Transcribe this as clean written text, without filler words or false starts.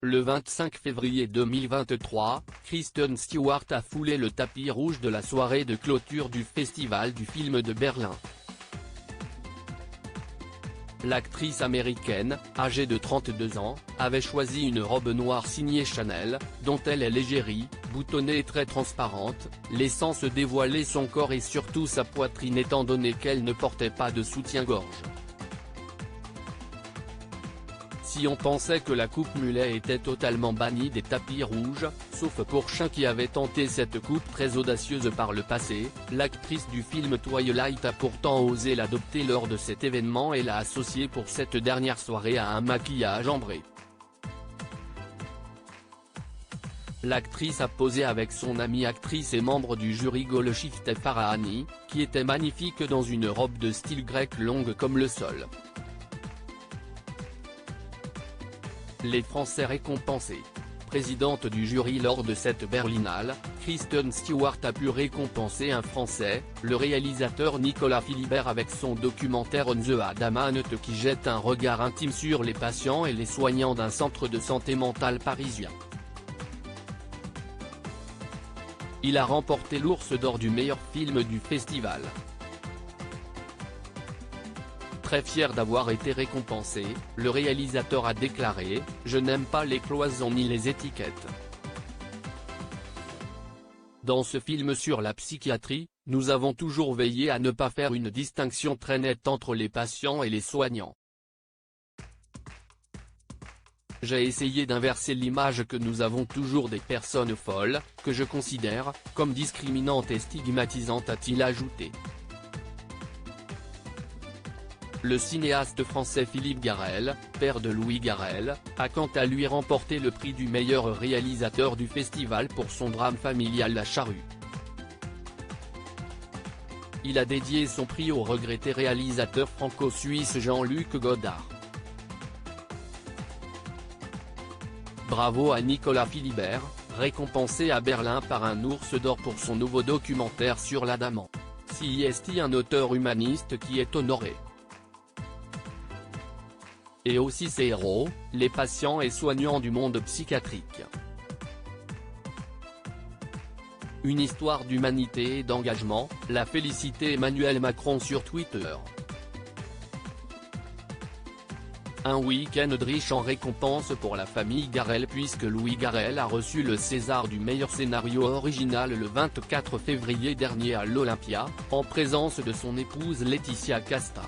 Le 25 février 2023, Kristen Stewart a foulé le tapis rouge de la soirée de clôture du Festival du film de Berlin. L'actrice américaine, âgée de 32 ans, avait choisi une robe noire signée Chanel, dont elle est l'égérie, boutonnée et très transparente, laissant se dévoiler son corps et surtout sa poitrine étant donné qu'elle ne portait pas de soutien-gorge. Si on pensait que la coupe mulet était totalement bannie des tapis rouges, sauf pour Chen qui avait tenté cette coupe très audacieuse par le passé, l'actrice du film Twilight a pourtant osé l'adopter lors de cet événement et l'a associée pour cette dernière soirée à un maquillage ambré. L'actrice a posé avec son amie actrice et membre du jury Golshifteh Farahani, qui était magnifique dans une robe de style grec longue comme le sol. Les Français récompensés. Présidente du jury lors de cette Berlinale, Kristen Stewart a pu récompenser un Français, le réalisateur Nicolas Philibert avec son documentaire On the Adamant qui jette un regard intime sur les patients et les soignants d'un centre de santé mentale parisien. Il a remporté l'Ours d'or du meilleur film du festival. Très fier d'avoir été récompensé, le réalisateur a déclaré « Je n'aime pas les cloisons ni les étiquettes. Dans ce film sur la psychiatrie, nous avons toujours veillé à ne pas faire une distinction très nette entre les patients et les soignants. J'ai essayé d'inverser l'image que nous avons toujours des personnes folles, que je considère comme discriminantes et stigmatisantes », a-t-il ajouté. Le cinéaste français Philippe Garrel, père de Louis Garrel, a quant à lui remporté le prix du meilleur réalisateur du festival pour son drame familial La Charrue. Il a dédié son prix au regretté réalisateur franco-suisse Jean-Luc Godard. Bravo à Nicolas Philibert, récompensé à Berlin par un Ours d'or pour son nouveau documentaire sur l'Adamant. C'est un auteur humaniste qui est honoré. Et aussi ses héros, les patients et soignants du monde psychiatrique. Une histoire d'humanité et d'engagement, l'a félicité Emmanuel Macron sur Twitter. Un week-end riche en récompenses pour la famille Garrel puisque Louis Garrel a reçu le César du meilleur scénario original le 24 février dernier à l'Olympia, en présence de son épouse Laetitia Casta.